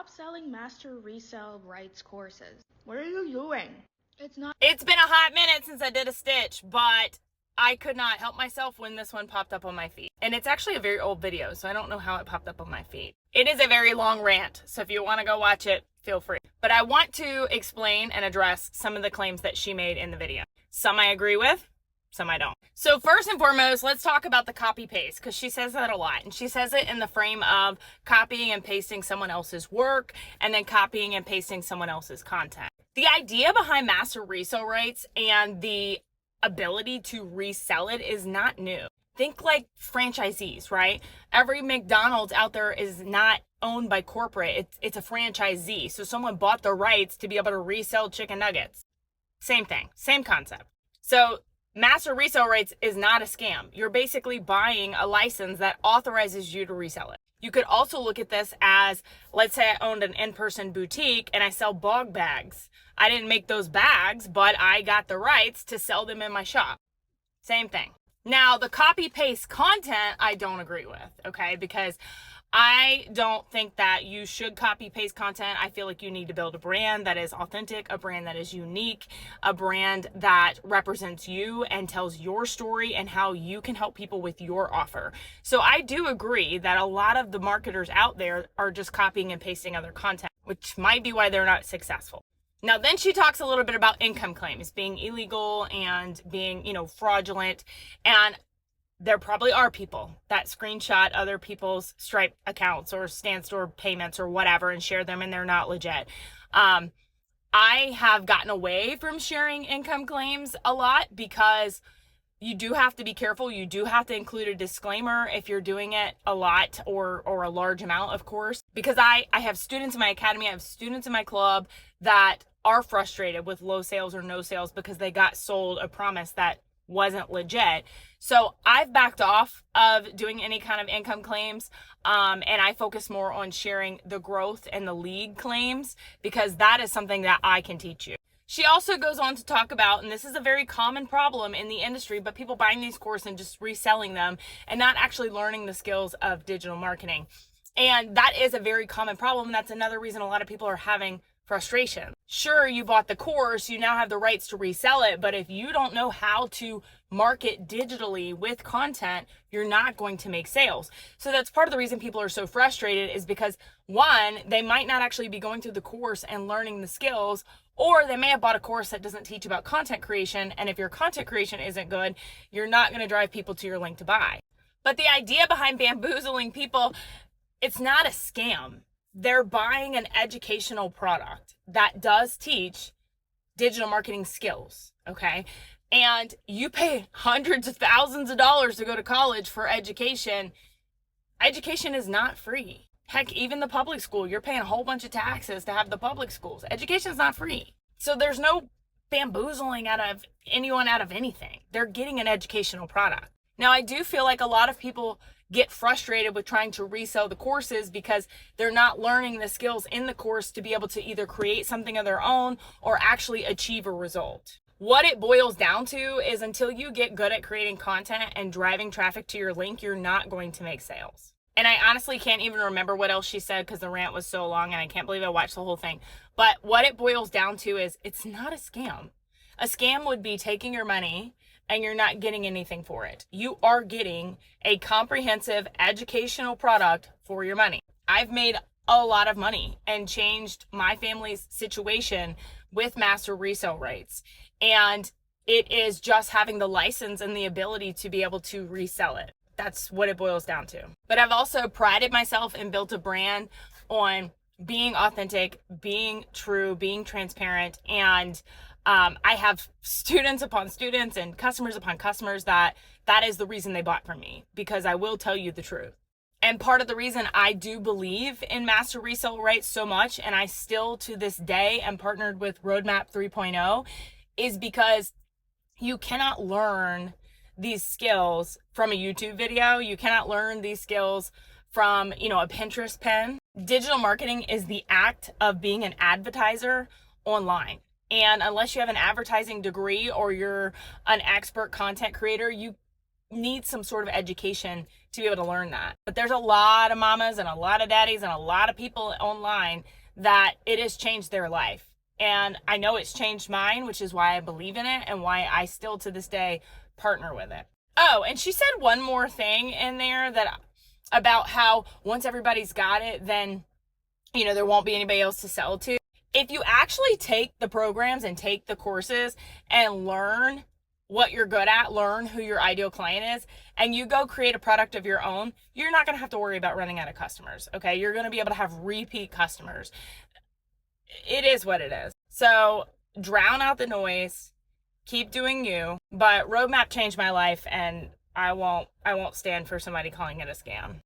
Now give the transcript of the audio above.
Stop selling master resale rights courses. What are you doing? It's been a hot minute since I did a stitch, but I could not help myself when this one popped up on my feed. And it's actually a very old video, so I don't know how it popped up on my feed. It is a very long rant, so if you want to go watch it, feel free. But I want to explain and address some of the claims that she made in the video. Some I agree with, some I don't. So first and foremost, let's talk about the copy paste, because she says that a lot. And she says it in the frame of copying and pasting someone else's work and then copying and pasting someone else's content. The idea behind master resale rights and the ability to resell it is not new. Think like franchisees, right? Every McDonald's out there is not owned by corporate. It's a franchisee. So someone bought the rights to be able to resell chicken nuggets. Same thing, same concept. So master resale rights is not a scam. You're basically buying a license that authorizes you to resell it. You could also look at this as, let's say I owned an in-person boutique and I sell bog bags. I didn't make those bags, but I got the rights to sell them in my shop. Same thing. Now, the copy-paste content, I don't agree with, okay? Because I don't think that you should copy-paste content. I feel like you need to build a brand that is authentic, a brand that is unique, a brand that represents you and tells your story and how you can help people with your offer. So I do agree that a lot of the marketers out there are just copying and pasting other content, which might be why they're not successful. Now, then she talks a little bit about income claims being illegal and being, fraudulent. And there probably are people that screenshot other people's Stripe accounts or Stan Store payments or whatever and share them, and they're not legit. I have gotten away from sharing income claims a lot because you do have to be careful. You do have to include a disclaimer if you're doing it a lot or a large amount, of course, because I have students in my academy, I have students in my club that are frustrated with low sales or no sales because they got sold a promise that wasn't legit. So I've backed off of doing any kind of income claims, and I focus more on sharing the growth and the lead claims because that is something that I can teach you. She also goes on to talk about, and this is a very common problem in the industry, but people buying these courses and just reselling them and not actually learning the skills of digital marketing. And that is a very common problem. And that's another reason a lot of people are having frustration. Sure, you bought the course, you now have the rights to resell it, but if you don't know how to market digitally with content, you're not going to make sales. So that's part of the reason people are so frustrated is because, one, they might not actually be going through the course and learning the skills, or they may have bought a course that doesn't teach about content creation, and if your content creation isn't good, you're not going to drive people to your link to buy. But the idea behind bamboozling people, it's not a scam. They're buying an educational product that does teach digital marketing skills, okay? And you pay hundreds of thousands of dollars to go to college for education. Education is not free. Heck, even the public school, you're paying a whole bunch of taxes to have the public schools. Education is not free. So there's no bamboozling out of anyone out of anything. They're getting an educational product. Now, I do feel like a lot of people get frustrated with trying to resell the courses because they're not learning the skills in the course to be able to either create something of their own or actually achieve a result. What it boils down to is until you get good at creating content and driving traffic to your link, you're not going to make sales. And I honestly can't even remember what else she said because the rant was so long and I can't believe I watched the whole thing. But what it boils down to is it's not a scam. A scam would be taking your money and you're not getting anything for it. You are getting a comprehensive educational product for your money. I've made a lot of money and changed my family's situation with master resale rights. And it is just having the license and the ability to be able to resell it. That's what it boils down to. But I've also prided myself and built a brand on being authentic, being true, being transparent, and I have students upon students and customers upon customers that is the reason they bought from me, because I will tell you the truth. And part of the reason I do believe in master resale rights so much, and I still to this day am partnered with Roadmap 3.0, is because you cannot learn these skills from a YouTube video. You cannot learn these skills from, a Pinterest pin. Digital marketing is the act of being an advertiser online. And unless you have an advertising degree or you're an expert content creator, you need some sort of education to be able to learn that. But there's a lot of mamas and a lot of daddies and a lot of people online that it has changed their life. And I know it's changed mine, which is why I believe in it and why I still to this day partner with it. Oh, and she said one more thing in there that about how once everybody's got it, then, you know, there won't be anybody else to sell to. If you actually take the programs and take the courses and learn what you're good at, learn who your ideal client is, and you go create a product of your own, you're not going to have to worry about running out of customers. Okay. You're going to be able to have repeat customers. It is what it is. So drown out the noise, keep doing you, but Roadmap changed my life, and I won't stand for somebody calling it a scam.